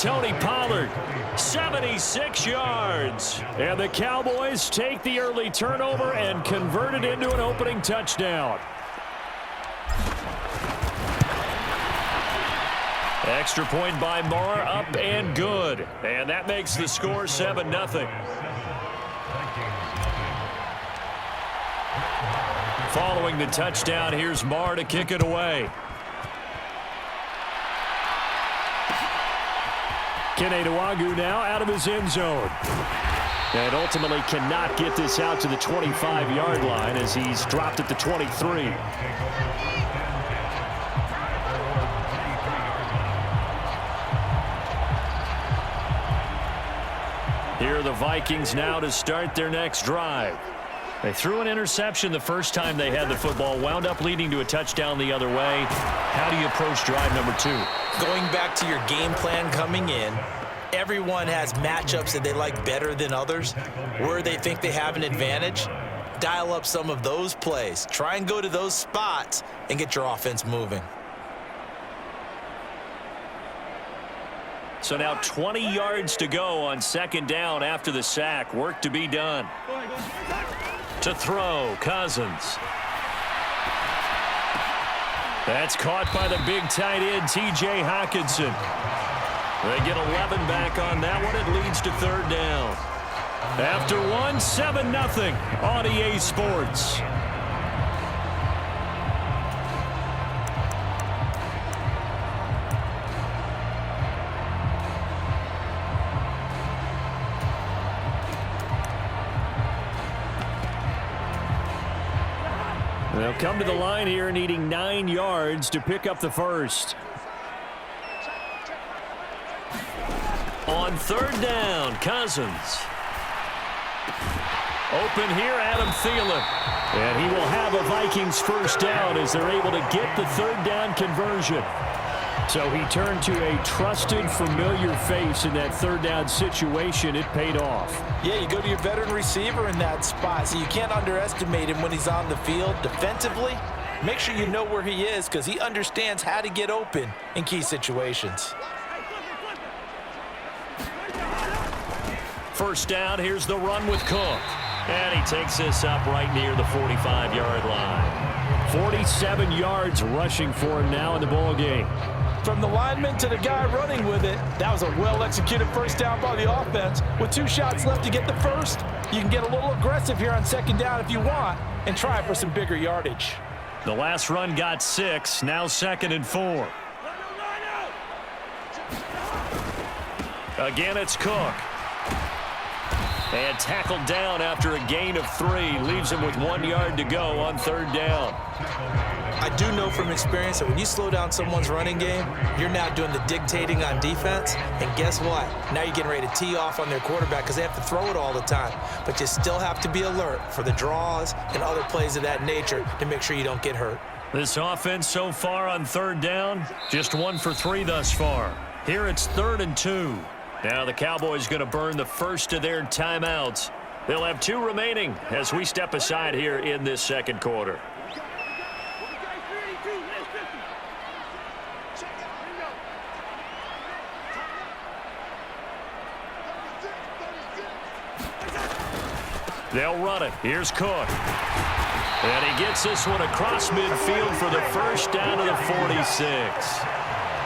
Tony Pollard. 76 yards. And the Cowboys take the early turnover and convert it into an opening touchdown. Extra point by Marr, up and good. And that makes the score 7-0. Following the touchdown, here's Marr to kick it away. Keneduagu now out of his end zone. And ultimately cannot get this out to the 25-yard line as he's dropped at the 23. Here are the Vikings now to start their next drive. They threw an interception the first time they had the football, wound up leading to a touchdown the other way. How do you approach drive number 2? Going back to your game plan coming in, everyone has matchups that they like better than others, where they think they have an advantage. Dial up some of those plays. Try and go to those spots and get your offense moving. So now 20 yards to go on second down after the sack. Work to be done. To throw, Cousins. That's caught by the big tight end, T.J. Hockenson. They get 11 back on that one. It leads to third down. After one, 7-0 on EA Sports. They'll come to the line here needing 9 yards to pick up the first. On third down, Cousins. Open here, Adam Thielen. And he will have a Vikings first down as they're able to get the third down conversion. So he turned to a trusted, familiar face in that third down situation. It paid off. Yeah, you go to your veteran receiver in that spot, so you can't underestimate him when he's on the field defensively. Make sure you know where he is because he understands how to get open in key situations. First down, here's the run with Cook. And he takes this up right near the 45-yard line. 47 yards rushing for him now in the ball game. From the lineman to the guy running with it, that was a well-executed first down by the offense. With 2 shots left to get the first, you can get a little aggressive here on second down if you want and try for some bigger yardage. The last run got 6, now 2nd and 4. Again, it's Cook. And tackled down after a gain of 3. Leaves him with 1 yard to go on third down. I do know from experience that when you slow down someone's running game, you're now doing the dictating on defense. And guess what? Now you're getting ready to tee off on their quarterback because they have to throw it all the time. But you still have to be alert for the draws and other plays of that nature to make sure you don't get hurt. This offense so far on third down, just 1 for 3 thus far. Here it's 3rd and 2. Now the Cowboys going to burn the first of their timeouts. They'll have 2 remaining as we step aside here in this second quarter. They'll run it. Here's Cook. And he gets this one across midfield for the first down to the 46.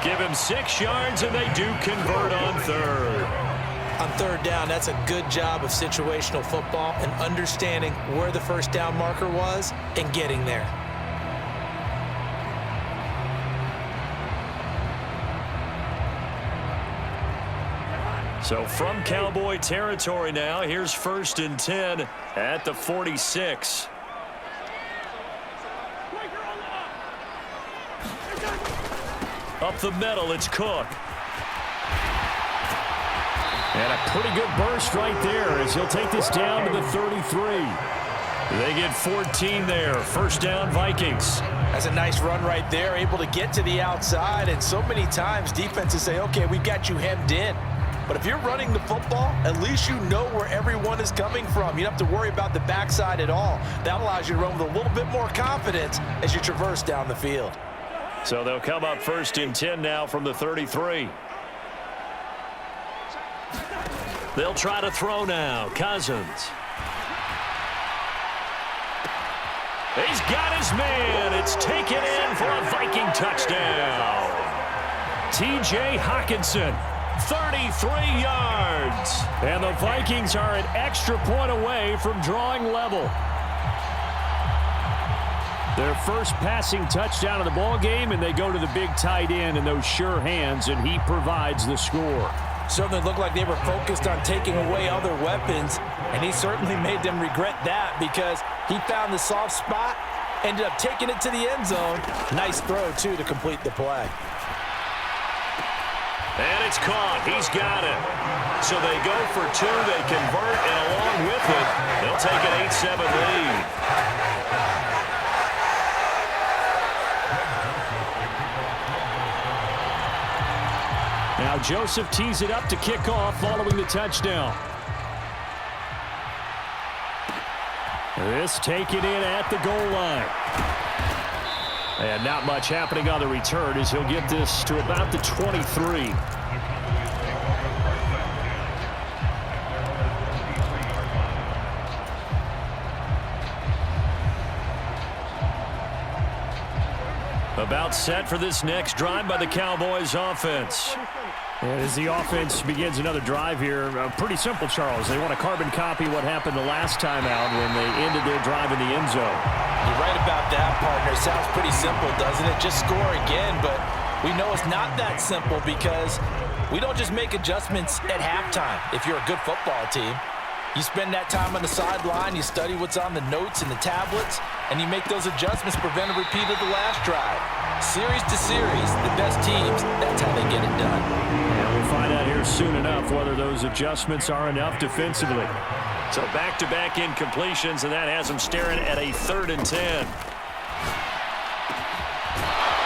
Give him 6 yards, and they do convert on third. On third down, that's a good job of situational football and understanding where the first down marker was and getting there. So from Cowboy territory now, here's 1st and 10 at the 46. Up the middle, it's Cook. And a pretty good burst right there as he'll take this down to the 33. They get 14 there. First down, Vikings. That's a nice run right there, able to get to the outside. And so many times defenses say, okay, we've got you hemmed in. But if you're running the football, at least you know where everyone is coming from. You don't have to worry about the backside at all. That allows you to run with a little bit more confidence as you traverse down the field. So they'll come up 1st and 10 now from the 33. They'll try to throw now. Cousins. He's got his man. It's taken in for a Viking touchdown. T.J. Hockenson, 33 yards. And the Vikings are an extra point away from drawing level. Their first passing touchdown of the ball game, and they go to the big tight end in those sure hands, and he provides the score. Certainly looked like they were focused on taking away other weapons, and he certainly made them regret that because he found the soft spot, ended up taking it to the end zone. Nice throw, too, to complete the play. And it's caught. He's got it. So they go for two. They convert, and along with it, they'll take an 8-7 lead. Now Joseph tees it up to kick off following the touchdown. This taken in at the goal line. And not much happening on the return as he'll get this to about the 23. About set for this next drive by the Cowboys offense. And as the offense begins another drive here, pretty simple, Charles. They want to carbon copy what happened the last time out when they ended their drive in the end zone. You're right about that, partner. Sounds pretty simple, doesn't it? Just score again, but we know it's not that simple because we don't just make adjustments at halftime if you're a good football team. You spend that time on the sideline, you study what's on the notes and the tablets, and you make those adjustments, prevent a repeat of the last drive. Series to series, the best teams, that's how they get it done. And we'll find out here soon enough whether those adjustments are enough defensively. So back-to-back incompletions, and that has them staring at a 3rd and 10.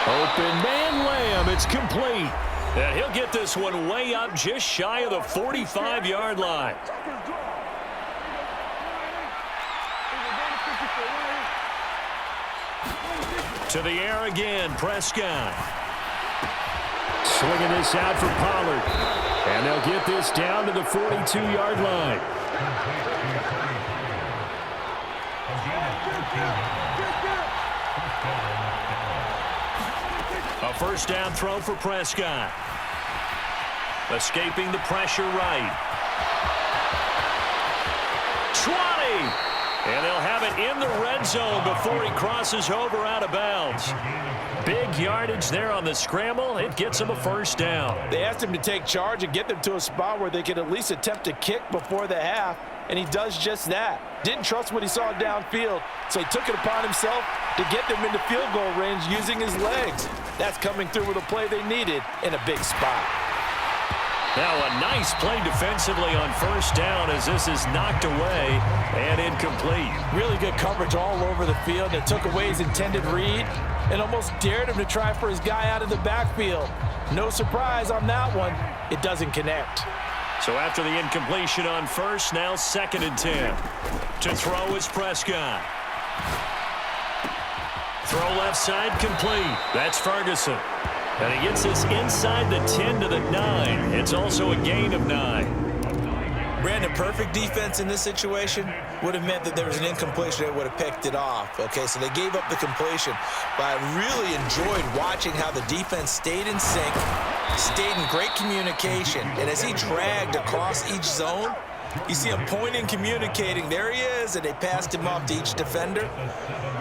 Open man Lamb, it's complete. And he'll get this one way up just shy of the 45-yard line. To the air again, Prescott. Swinging this out for Pollard. And they'll get this down to the 42-yard line. A first down throw for Prescott. Escaping the pressure right. 20! And they'll have it in the red zone before he crosses over out of bounds. Big yardage there on the scramble. It gets him a first down. They asked him to take charge and get them to a spot where they could at least attempt a kick before the half, and he does just that. Didn't trust what he saw downfield, so he took it upon himself to get them into field goal range using his legs. That's coming through with a play they needed in a big spot. Now a nice play defensively on first down as this is knocked away and incomplete. Really good coverage all over the field that took away his intended read and almost dared him to try for his guy out of the backfield. No surprise on that one. It doesn't connect. So after the incompletion on first, now 2nd and 10. To throw is Prescott. Throw left side complete. That's Ferguson. And he gets this inside the 10 to the 9. It's also a gain of 9. Brandon, perfect defense in this situation would have meant that there was an incompletion that would have picked it off. Okay, so they gave up the completion. But I really enjoyed watching how the defense stayed in sync, stayed in great communication. And as he dragged across each zone, you see him pointing, communicating. There he is, and they passed him off to each defender.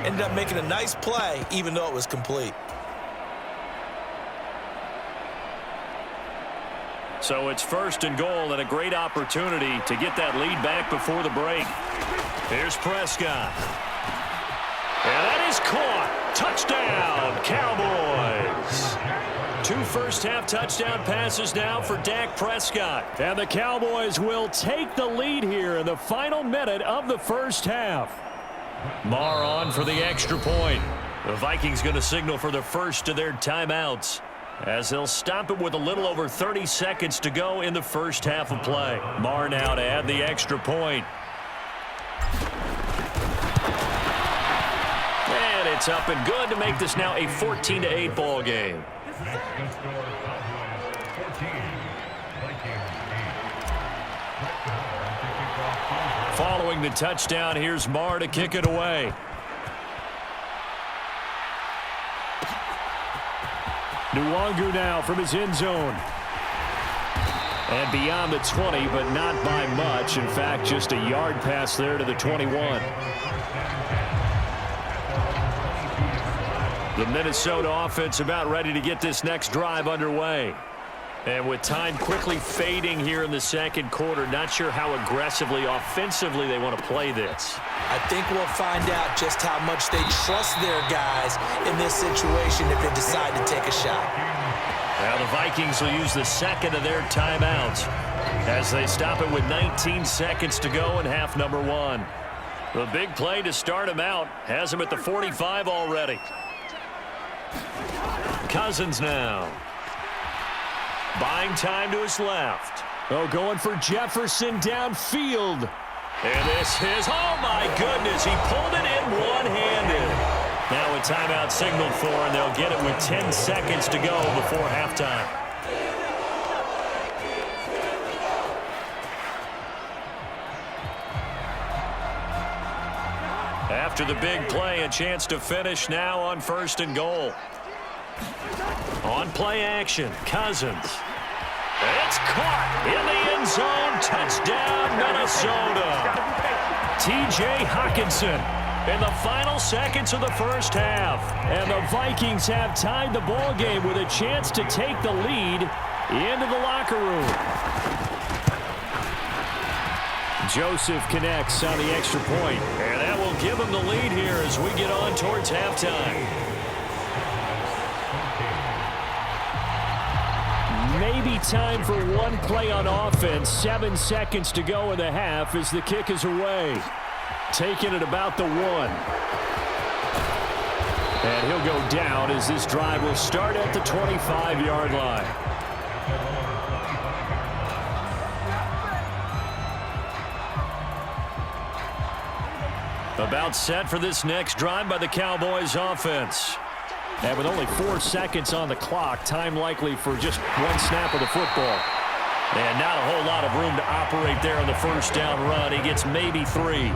Ended up making a nice play, even though it was complete. So it's 1st and goal and a great opportunity to get that lead back before the break. Here's Prescott. And that is caught. Touchdown, Cowboys. 2 first-half touchdown passes now for Dak Prescott. And the Cowboys will take the lead here in the final minute of the first half. Marr on for the extra point. The Vikings going to signal for the first of their timeouts, as they'll stop it with a little over 30 seconds to go in the first half of play. Marr now to add the extra point. And it's up and good to make this now a 14-8 ball game. Following the touchdown, here's Marr to kick it away. Nwangu now from his end zone. And beyond the 20, but not by much. In fact, just a yard pass there to the 21. The Minnesota offense about ready to get this next drive underway. And with time quickly fading here in the second quarter, not sure how aggressively, offensively they want to play this. I think we'll find out just how much they trust their guys in this situation if they decide to take a shot. Now the Vikings will use the second of their timeouts as they stop it with 19 seconds to go in half number one. The big play to start him out has him at the 45 already. Cousins now. Buying time to his left. Oh, going for Jefferson downfield. And this is, oh my goodness, he pulled it in one-handed. Now a timeout signaled for, and they'll get it with 10 seconds to go before halftime. After the big play, a chance to finish now on 1st and goal. On play action, Cousins. It's caught in the end zone. Touchdown, Minnesota. T.J. Hockenson in the final seconds of the first half. And the Vikings have tied the ball game with a chance to take the lead into the locker room. Joseph connects on the extra point. And that will give him the lead here as we get on towards halftime. Maybe time for one play on offense. 7 seconds to go in the half as the kick is away. Taking it about the 1. And he'll go down as this drive will start at the 25-yard line. About set for this next drive by the Cowboys offense. And with only 4 seconds on the clock, time likely for just one snap of the football. And not a whole lot of room to operate there on the first down run. He gets maybe 3.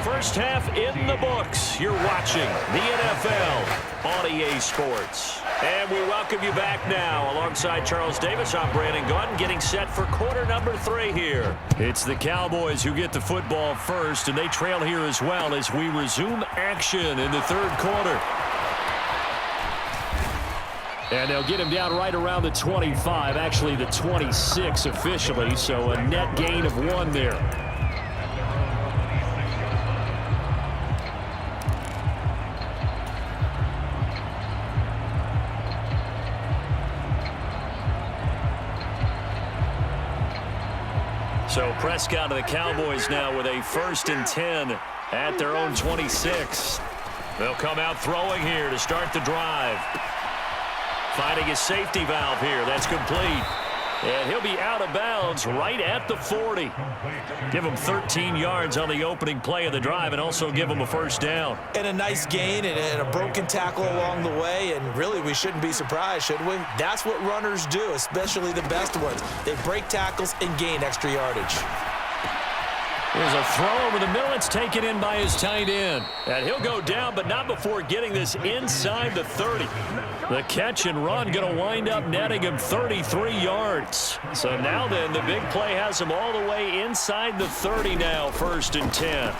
First half in the books. You're watching the NFL on EA Sports. And we welcome you back now. Alongside Charles Davis, I'm Brandon Gaudin, getting set for quarter number 3 here. It's the Cowboys who get the football first, and they trail here as well as we resume action in the third quarter. And they'll get him down right around the 25, actually the 26 officially, so a net gain of 1 there. So Prescott to the Cowboys now with a 1st and 10 at their own 26. They'll come out throwing here to start the drive. Finding his safety valve here. That's complete. And he'll be out of bounds right at the 40. Give him 13 yards on the opening play of the drive and also give him a first down. And a nice gain and a broken tackle along the way. And really, we shouldn't be surprised, should we? That's what runners do, especially the best ones. They break tackles and gain extra yardage. There's a throw over the middle. It's taken in by his tight end. And he'll go down, but not before getting this inside the 30. The catch and run going to wind up netting him 33 yards. So now then, the big play has him all the way inside the 30 now, 1st and 10.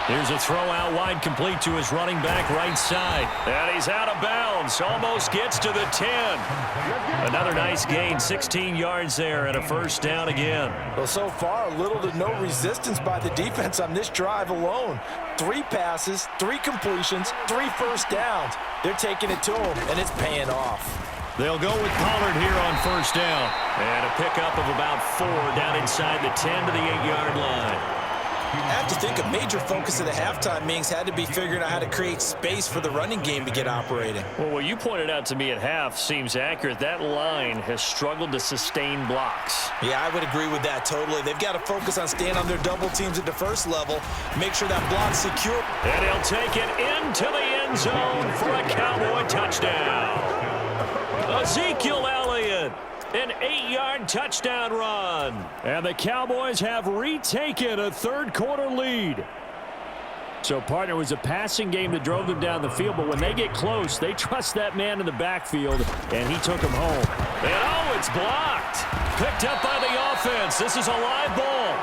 Here's a throw out wide, complete to his running back right side. And he's out of bounds. Almost gets to the 10. Another nice gain, 16 yards there, and a first down again. Well, so far, little to no resistance by the defense on this drive alone. 3 passes, 3 completions, 3 first downs. They're taking it to him, and it's paying off. They'll go with Pollard here on first down. And a pickup of about 4 down inside the 10 to the 8-yard line. I have to think a major focus of the halftime meetings had to be figuring out how to create space for the running game to get operating. Well, what you pointed out to me at half seems accurate. That line has struggled to sustain blocks. Yeah, I would agree with that totally. They've got to focus on staying on their double teams at the first level, make sure that block's secure. And he'll take it into the end zone for a Cowboy touchdown. Ezekiel Elliott An 8-yard touchdown run. And the Cowboys have retaken a third-quarter lead. So, partner, it was a passing game that drove them down the field, but when they get close, they trust that man in the backfield, and he took him home. And, it's blocked. Picked up by the offense. This is a live ball.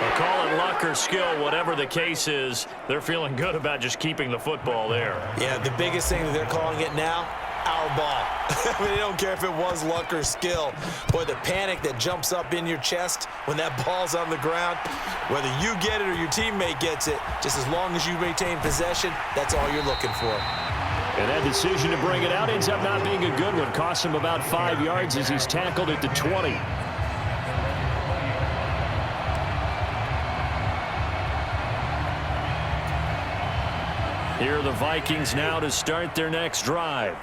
They'll call it luck or skill, whatever the case is. They're feeling good about just keeping the football there. Yeah, the biggest thing that they're calling it now, our ball. I mean, they don't care if it was luck or skill. Boy, the panic that jumps up in your chest when that ball's on the ground, whether you get it or your teammate gets it, just as long as you maintain possession, that's all you're looking for. And that decision to bring it out ends up not being a good one. Costs him about 5 yards as he's tackled at the 20. Here are the Vikings now to start their next drive.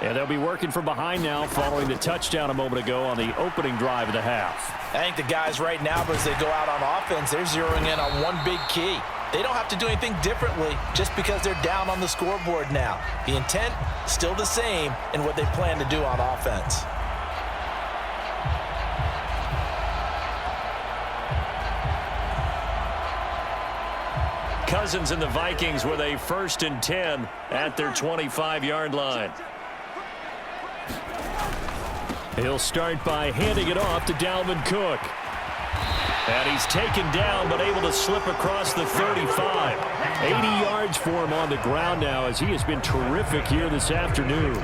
And they'll be working from behind now following the touchdown a moment ago on the opening drive of the half. I think the guys right now, as they go out on offense, they're zeroing in on one big key. They don't have to do anything differently just because they're down on the scoreboard now. The intent, still the same in what they plan to do on offense. Cousins and the Vikings with a 1st and 10 at their 25-yard line. He'll start by handing it off to Dalvin Cook. And he's taken down but able to slip across the 35. 80 yards for him on the ground now as he has been terrific here this afternoon.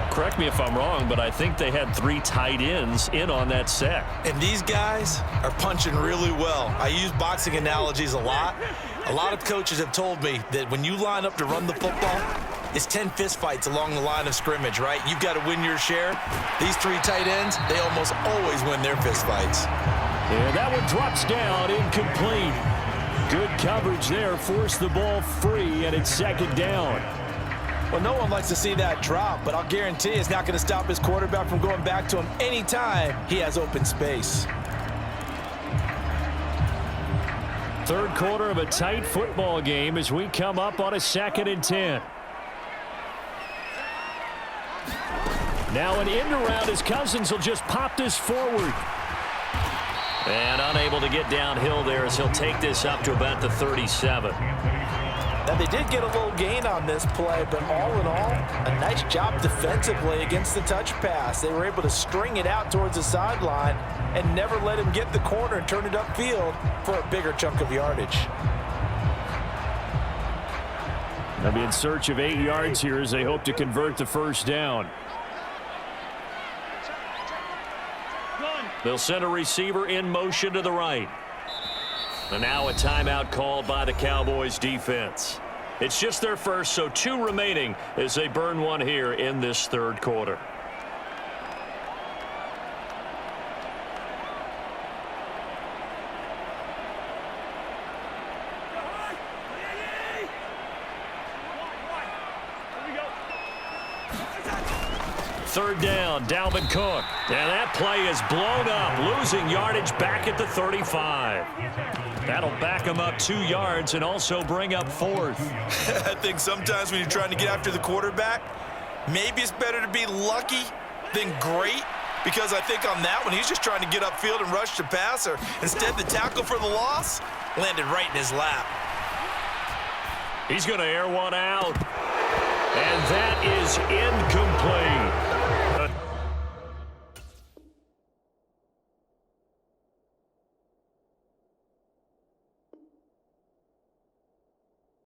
Correct me if I'm wrong, but I think they had 3 tight ends in on that sack. And these guys are punching really well. I use boxing analogies a lot. A lot of coaches have told me that when you line up to run the football, it's 10 fistfights along the line of scrimmage, right? You've got to win your share. These 3 tight ends, they almost always win their fistfights. And that one drops down, incomplete. Good coverage there, forced the ball free, and it's 2nd down. Well, no one likes to see that drop, but I'll guarantee it's not going to stop his quarterback from going back to him anytime he has open space. Third quarter of a tight football game as we come up on a 2nd and 10. Now an end around as Cousins will just pop this forward. And unable to get downhill there as he'll take this up to about the 37. Now, they did get a little gain on this play, but all in all, a nice job defensively against the touch pass. They were able to string it out towards the sideline and never let him get the corner and turn it upfield for a bigger chunk of yardage. They'll be in search of 8 yards here as they hope to convert the 1st down. They'll send a receiver in motion to the right. And now a timeout called by the Cowboys defense. It's just their first, so 2 remaining as they burn one here in this 3rd quarter. Third down, Dalvin Cook. And that play is blown up, losing yardage back at the 35. That'll back him up 2 yards and also bring up 4th. I think sometimes when you're trying to get after the quarterback, maybe it's better to be lucky than great, because I think on that one, he's just trying to get upfield and rush the passer. Instead, the tackle for the loss landed right in his lap. He's going to air one out. And that is incomplete.